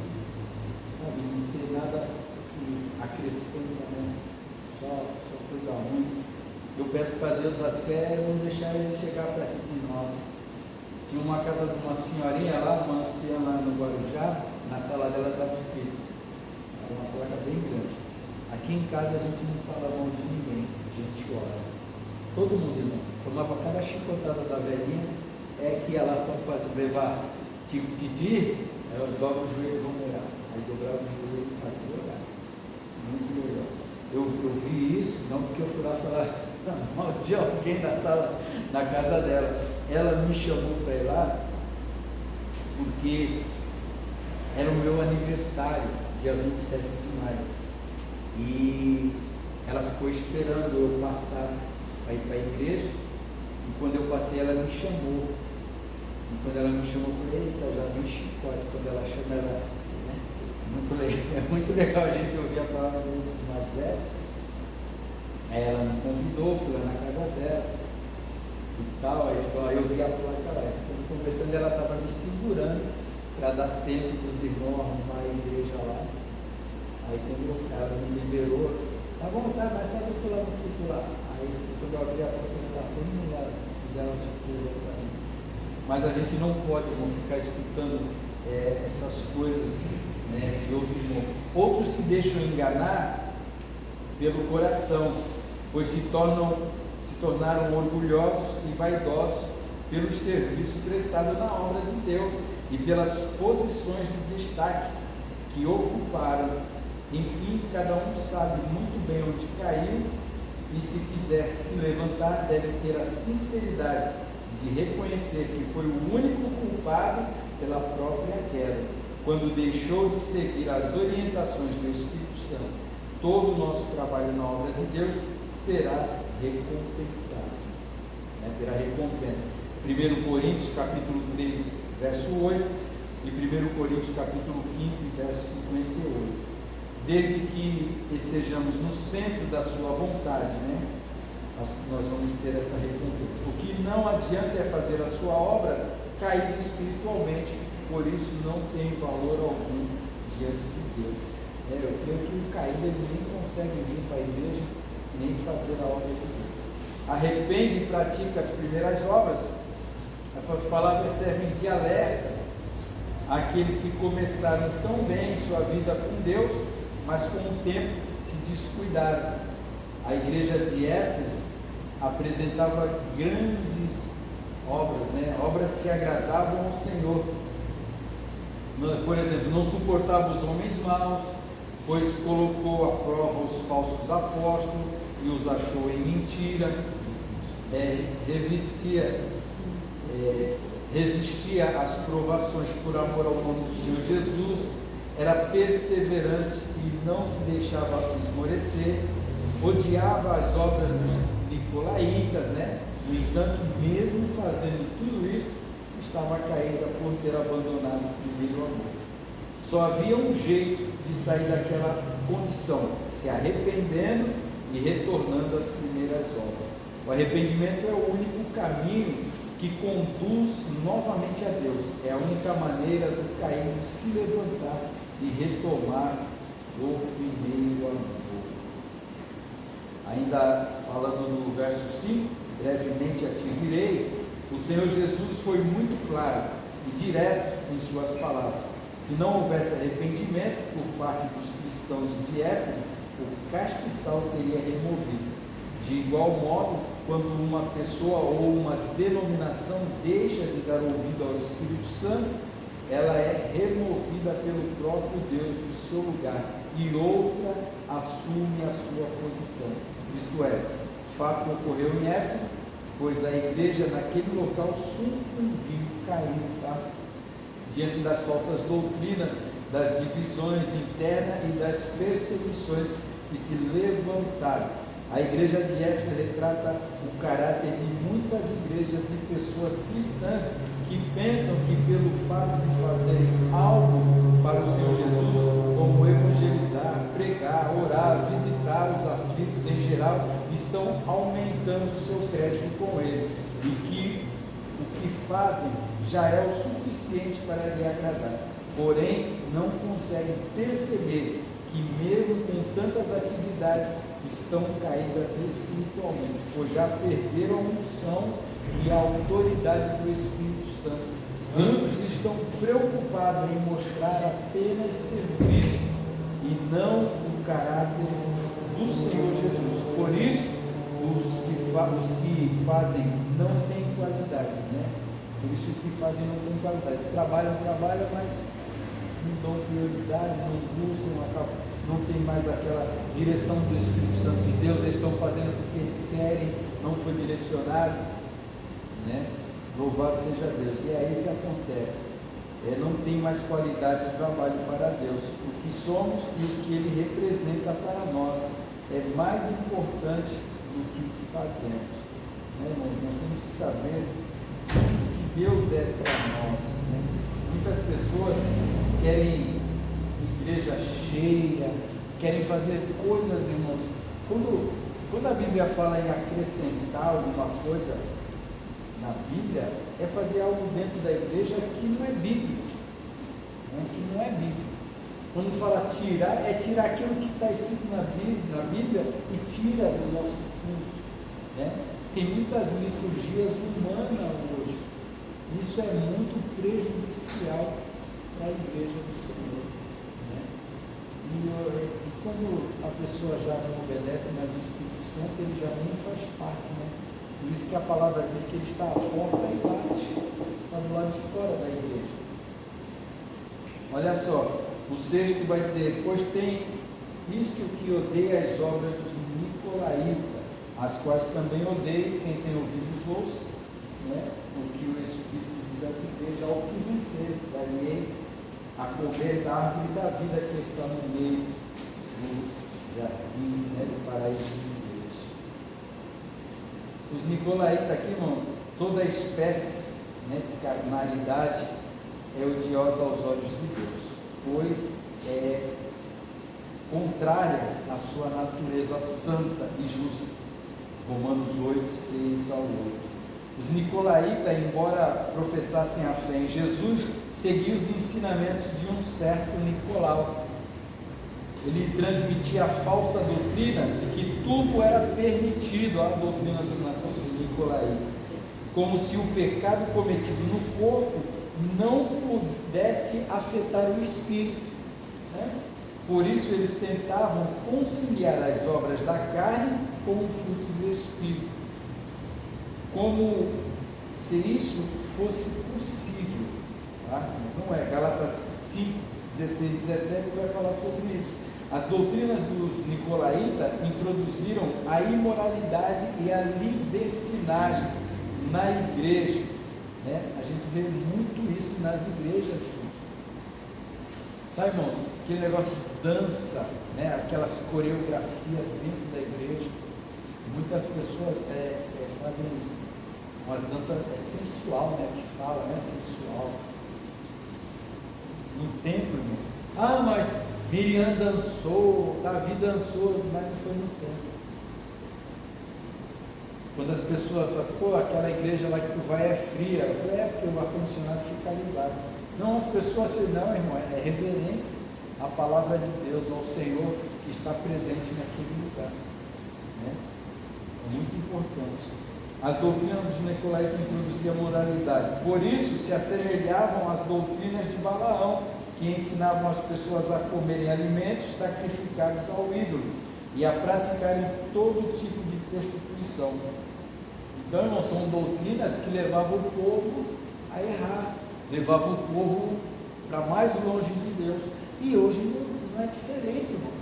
sabe, não ter nada que acrescenta, né? Só coisa ruim. Eu peço para Deus até não deixar ele chegar perto de nós. Tinha uma casa de uma senhorinha lá, uma anciã lá no Guarujá, na sala dela estava escrito, era uma placa bem grande: aqui em casa a gente não fala mal de ninguém, a gente ora. Todo mundo, irmão, tomava cada chicotada da velhinha, é que ela sabe fazer, levar titi, ela dobra o joelho e vão orar. Aí dobrava o joelho e fazia orar. Muito melhor. Eu vi isso, não porque eu fui lá falar mal de alguém na sala, na casa dela. Ela me chamou para ir lá porque era o meu aniversário, dia 27 de maio, e ela ficou esperando eu passar para ir para a igreja, e quando eu passei ela me chamou, e quando ela me chamou eu falei: eita, já vi chicote. Quando ela chama, ela, né? É muito legal a gente ouvir a palavra dos mais velhos. Aí ela me convidou, fui lá na casa dela e tal, aí eu vi a placa lá, ficamos conversando, ela estava me segurando para dar tempo dos irmãos arrumar a igreja lá. Aí quando ela me liberou, tá bom, tá, mas tá do lado do culto lá. Aí quando eu abri a porta, já estava todo mundo lá, fizeram uma surpresa para mim. Mas a gente não pode, irmão, ficar escutando essas coisas, né, de outros irmãos. Outros se deixam enganar pelo coração, pois se tornaram orgulhosos e vaidosos pelo serviço prestado na obra de Deus e pelas posições de destaque que ocuparam. Enfim, cada um sabe muito bem onde caiu, e se quiser se levantar, deve ter a sinceridade de reconhecer que foi o único culpado pela própria queda, quando deixou de seguir as orientações do Espírito Santo. Todo o nosso trabalho na obra de Deus será recompensado, né? Terá recompensa. 1 Coríntios capítulo 3, verso 8 e 1 Coríntios capítulo 15, verso 58. Desde que estejamos no centro da sua vontade, nós vamos ter essa recompensa. O que não adianta é fazer a sua obra caído espiritualmente, por isso não tem valor algum diante de Deus. Eu creio que o caído ele nem consegue vir para a igreja, nem fazer a obra de Deus. Arrepende e pratica as primeiras obras. Essas palavras servem de alerta àqueles que começaram tão bem sua vida com Deus, mas com o tempo se descuidaram. A igreja de Éfeso apresentava grandes obras, obras que agradavam ao Senhor. Por exemplo, não suportava os homens maus, pois colocou à prova os falsos apóstolos e os achou em mentira. Resistia às provações por amor ao nome do Senhor Jesus, era perseverante e não se deixava esmorecer, odiava as obras dos nicolaítas, No entanto, mesmo fazendo tudo isso, estava caída por ter abandonado o primeiro amor. Só havia um jeito de sair daquela condição, se arrependendo e retornando às primeiras obras. O arrependimento é o único caminho que conduz novamente a Deus. É a única maneira do caído se levantar e retomar o primeiro amor. Ainda falando no verso 5, brevemente a ti virei, o Senhor Jesus foi muito claro e direto em suas palavras. Se não houvesse arrependimento por parte dos cristãos de Éfeso, o castiçal seria removido. De igual modo, quando uma pessoa ou uma denominação deixa de dar ouvido ao Espírito Santo, ela é removida pelo próprio Deus do seu lugar e outra assume a sua posição. Isto é, o fato ocorreu em Éfeso, pois a igreja naquele local sucumbiu, caiu, diante das falsas doutrinas, das divisões internas e das perseguições que se levantaram. A igreja de Éfeso retrata o caráter de muitas igrejas e pessoas cristãs que pensam que pelo fato de fazerem algo para o Senhor Jesus, como evangelizar, pregar, orar, visitar os aflitos em geral, estão aumentando o seu crédito com Ele, e que o que fazem já é o suficiente para lhe agradar. Porém, não conseguem perceber que mesmo com tantas atividades, estão caídas espiritualmente, pois já perderam a unção e a autoridade do Espírito Santo. Muitos estão preocupados em mostrar apenas serviço e não o caráter do Senhor Jesus. Por isso, os que fazem não têm qualidade, Por isso os que fazem não têm qualidade. Eles trabalham, mas não dão prioridade, não buscam, não tem mais aquela direção do Espírito Santo de Deus, eles estão fazendo porque eles querem, não foi direcionado, Louvado seja Deus. E é aí que acontece, não tem mais qualidade de trabalho para Deus. O que somos e o que Ele representa para nós é mais importante do que o que fazemos, Irmãos, nós temos que saber o que Deus é para nós, Muitas pessoas querem igreja cheia, querem fazer coisas, irmãos. Quando a Bíblia fala em acrescentar alguma coisa na Bíblia, é fazer algo dentro da igreja que não é bíblico, Quando fala tirar, é tirar aquilo que está escrito na Bíblia e tira do nosso culto, Tem muitas liturgias humanas hoje. Isso é muito prejudicial para a igreja do Senhor. E quando a pessoa já não obedece mais o Espírito Santo, ele já nem faz parte, Por isso que a palavra diz que ele está à porta e bate, está do lado de fora da igreja. Olha só, o 6 vai dizer: pois tem isto que odeia as obras dos nicolaítas, as quais também odeio. Quem tem ouvidos ouça, o que o Espírito diz às igrejas: ao que vencer, darei a comer da árvore da vida que está no meio do jardim, do paraíso de Deus. Os nicolaítas aqui, irmão, toda espécie de carnalidade é odiosa aos olhos de Deus, pois é contrária à sua natureza santa e justa. Romanos 8, 6 ao 8. Os nicolaítas, embora professassem a fé em Jesus, seguiam os ensinamentos de um certo Nicolau. Ele transmitia a falsa doutrina de que tudo era permitido, a doutrina dos nicolaítas, como se o pecado cometido no corpo não pudesse afetar o espírito, né? Por isso eles tentavam conciliar as obras da carne com o fruto do espírito, como se isso fosse possível, tá? Mas não é. Gálatas 5, 16 e 17 vai falar sobre isso. As doutrinas dos nicolaítas introduziram a imoralidade e a libertinagem na igreja, né? A gente vê muito isso nas igrejas, irmãos. Sabe, irmãos, aquele negócio de dança, né? Aquelas coreografias dentro da igreja. Muitas pessoas fazem umas danças sensual, né? Que fala, né? Sensual. No templo, irmão. Ah, mas Miriam dançou, Davi dançou, mas não foi no templo. Quando as pessoas falam assim, pô, aquela igreja lá que tu vai é fria. Eu falei, porque o ar-condicionado fica ligado. Não, as pessoas falam, não, irmão, é reverência à palavra de Deus, ao Senhor que está presente naquele lugar, né? É muito importante. As doutrinas dos nicolaítas introduziam a moralidade, por isso se assemelhavam às doutrinas de Balaão, que ensinavam as pessoas a comerem alimentos sacrificados ao ídolo e a praticarem todo tipo de prostituição. Então, irmãos, são doutrinas que levavam o povo a errar, levavam o povo para mais longe de Deus. E hoje não é diferente, irmãos.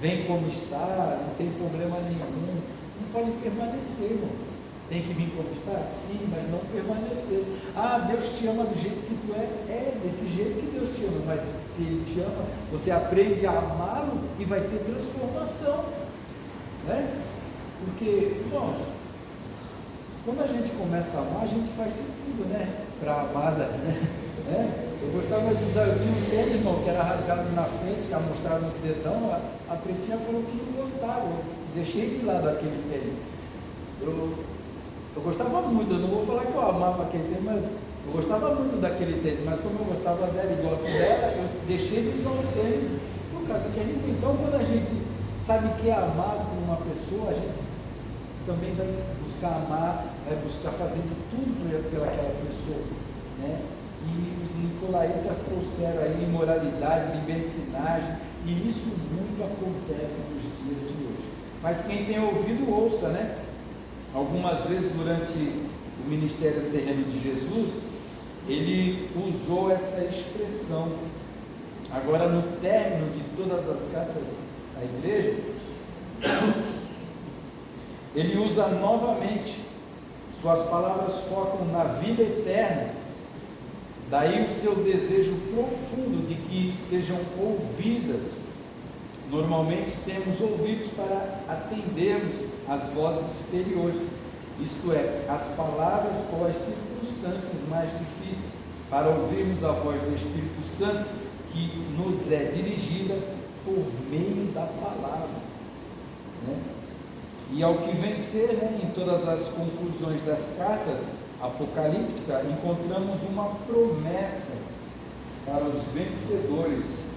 Vem como está, não tem problema nenhum, não pode permanecer, irmãos. Tem que vir como está? Sim, mas não permanecer. Ah, Deus te ama do jeito que tu é desse jeito que Deus te ama, mas se Ele te ama, você aprende a amá-lo e vai ter transformação, né? Porque, irmãos, quando a gente começa a amar, a gente faz isso tudo, né? Para a amada, né? Eu gostava de usar, eu tinha um tênis, irmão, que era rasgado na frente, que mostrava os dedão, a pretinha falou que não gostava, eu deixei de lado aquele tênis. Eu gostava muito, eu não vou falar que eu amava aquele tênis, mas eu gostava muito daquele tênis, mas como eu gostava dela e gosto dela, eu deixei de usar o tênis por causa que a gente. Então, quando a gente sabe que é amado por uma pessoa, a gente também vai buscar amar, vai buscar fazer de tudo pelaquela pessoa, né? E os nicolaítas trouxeram aí imoralidade, libertinagem, e isso muito acontece nos dias de hoje. Mas quem tem ouvido, ouça, né? Algumas vezes durante o ministério terreno de Jesus, ele usou essa expressão. Agora, no término de todas as cartas à igreja, ele usa novamente. Suas palavras focam na vida eterna. Daí o seu desejo profundo de que sejam ouvidas. Normalmente temos ouvidos para atendermos às vozes exteriores, isto é, as palavras ou as circunstâncias mais difíceis, para ouvirmos a voz do Espírito Santo que nos é dirigida por meio da palavra, né? E ao que vencer, né, em todas as conclusões das cartas apocalípticas, encontramos uma promessa para os vencedores.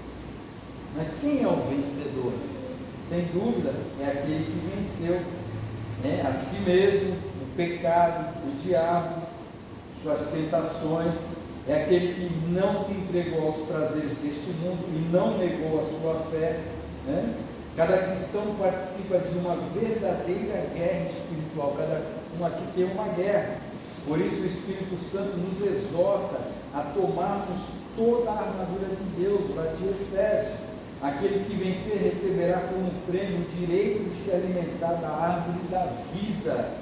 Mas quem é o vencedor? Sem dúvida, é aquele que venceu, né, a si mesmo, o pecado, o diabo, suas tentações. É aquele que não se entregou aos prazeres deste mundo e não negou a sua fé, né? Cada cristão participa de uma verdadeira guerra espiritual. Cada um aqui tem uma guerra. Por isso o Espírito Santo nos exorta a tomarmos toda a armadura de Deus, lá de Efésios. Aquele que vencer receberá como prêmio o direito de se alimentar da árvore da vida,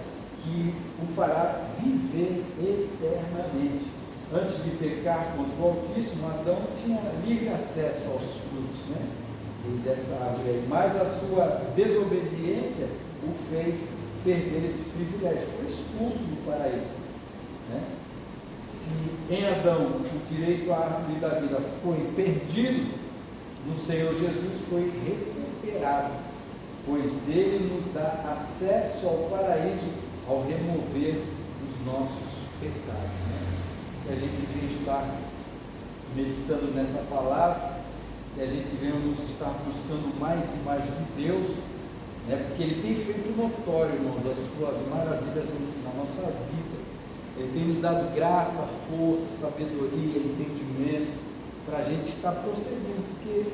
que o fará viver eternamente. Antes de pecar contra o Altíssimo, Adão tinha livre acesso aos frutos, né, dessa árvore aí, mas a sua desobediência o fez perder esse privilégio, foi expulso do paraíso, né? Se em Adão o direito à árvore da vida foi perdido, no Senhor Jesus foi recuperado, pois Ele nos dá acesso ao paraíso ao remover os nossos pecados, né? Que a gente venha estar meditando nessa palavra, que a gente venha nos estar buscando mais e mais de Deus, né? Porque Ele tem feito notório, irmãos, as suas maravilhas na nossa vida. Ele tem nos dado graça, força, sabedoria, entendimento, para a gente estar prosseguindo, porque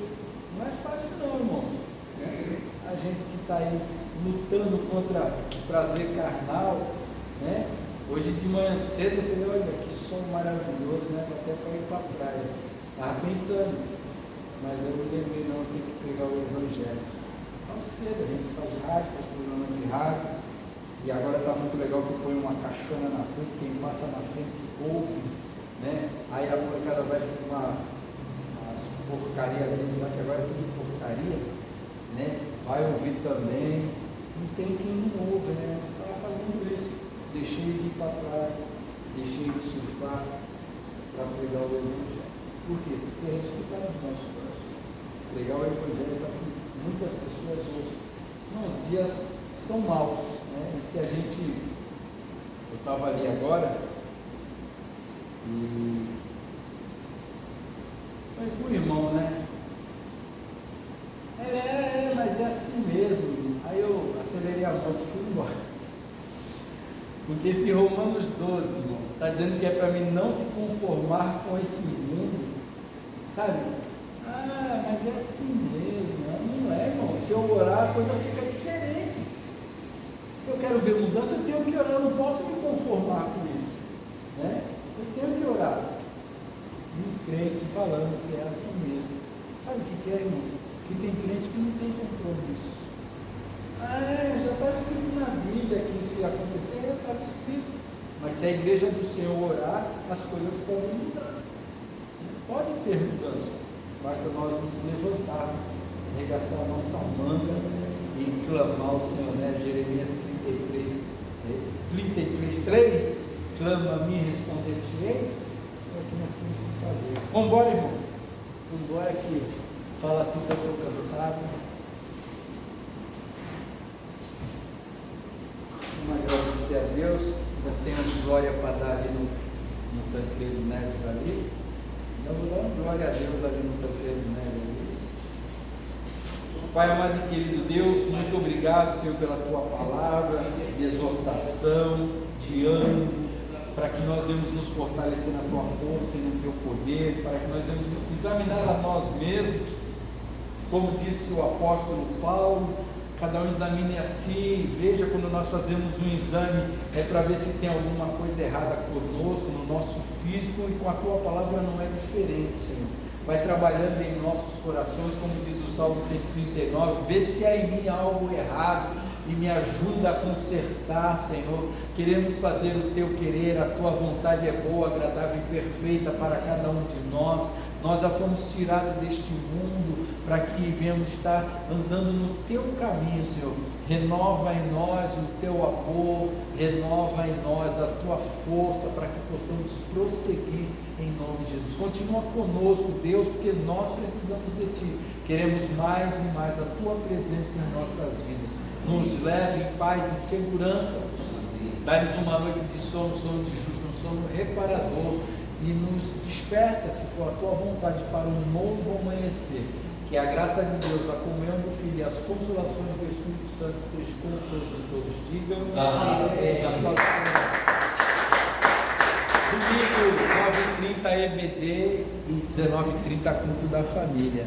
não é fácil não, irmãos, né? A gente que está aí lutando contra o prazer carnal, né? Hoje de manhã cedo eu falei, olha, que sol maravilhoso, né? Até para ir para a praia. Estava pensando, mas eu lembrei, não, eu tenho que pegar o Evangelho. Tão cedo, a gente faz rádio, faz programa de rádio, e agora está muito legal que eu ponho uma caixona na frente, quem passa na frente ouve, né? Aí a molecada vai filmar as porcarias deles lá, que agora é tudo porcaria, né? Vai ouvir também, não tem quem não ouve, né? Eu estava fazendo isso, deixei de ir para a praia, deixei de surfar para pregar o Evangelho. Por quê? Porque é isso que está nos nossos corações. Pregar o Evangelho para que muitas pessoas ouçam. Não, os dias são maus, né? E se a gente, eu estava ali agora e falei para o irmão, né? Mas é assim mesmo. Aí eu acelerei a moto e fui embora. Porque esse Romanos 12, irmão, está dizendo que é para mim não se conformar com esse mundo, sabe? Mas é assim mesmo. Não é, irmão. Se eu orar, a coisa fica diferente. Se eu quero ver mudança, eu tenho que orar. Eu não posso me conformar com isso, né? Eu tenho que orar. Um crente falando que é assim mesmo. Sabe o que é, irmãos? Que tem crente que não tem compromisso. Já está escrito na Bíblia que isso ia acontecer, está escrito. Mas se a igreja do Senhor orar, as coisas podem mudar. Pode ter mudança. Basta nós nos levantarmos, arregaçar a nossa manga e clamar ao Senhor, né? Jeremias 33:3, clama a mim e responder-te-ei. É o que nós temos que fazer. Vamos embora, irmão. Vamos embora que fala tudo, eu estou cansado. Vamos agradecer a Deus. Já temos glória para dar ali no Tancredo Neves ali. Eu vou dar glória a Deus ali no Tancredo Neves. Pai amado e querido Deus, muito obrigado, Senhor, pela Tua palavra de exortação, de ânimo, para que nós venhamos nos fortalecer na Tua força e no Teu poder, para que nós venhamos examinar a nós mesmos, como disse o apóstolo Paulo, cada um examine a si, veja quando nós fazemos um exame, é para ver se tem alguma coisa errada conosco, no nosso físico, e com a Tua palavra não é diferente, Senhor. Vai trabalhando em nossos corações, como diz o Salmo 139, vê se há em mim algo errado e me ajuda a consertar, Senhor. Queremos fazer o Teu querer, a Tua vontade é boa, agradável e perfeita para cada um de nós. Nós já fomos tirados deste mundo para que venhamos estar andando no Teu caminho, Senhor. Renova em nós o Teu amor, renova em nós a Tua força para que possamos prosseguir em nome de Jesus. Continua conosco, Deus, porque nós precisamos de Ti. Queremos mais e mais a Tua presença em nossas vidas. Nos leve em paz, em segurança. Dá-nos uma noite de sono, sono de justo, um sono reparador. E nos desperta, se for a Tua vontade, para um novo amanhecer. Que a graça de Deus, a comunhão do Filho e as consolações do Espírito Santo estejam com todos e todos. Digam amém. Domingo, 9h30 EBD e 19h30 culto da família.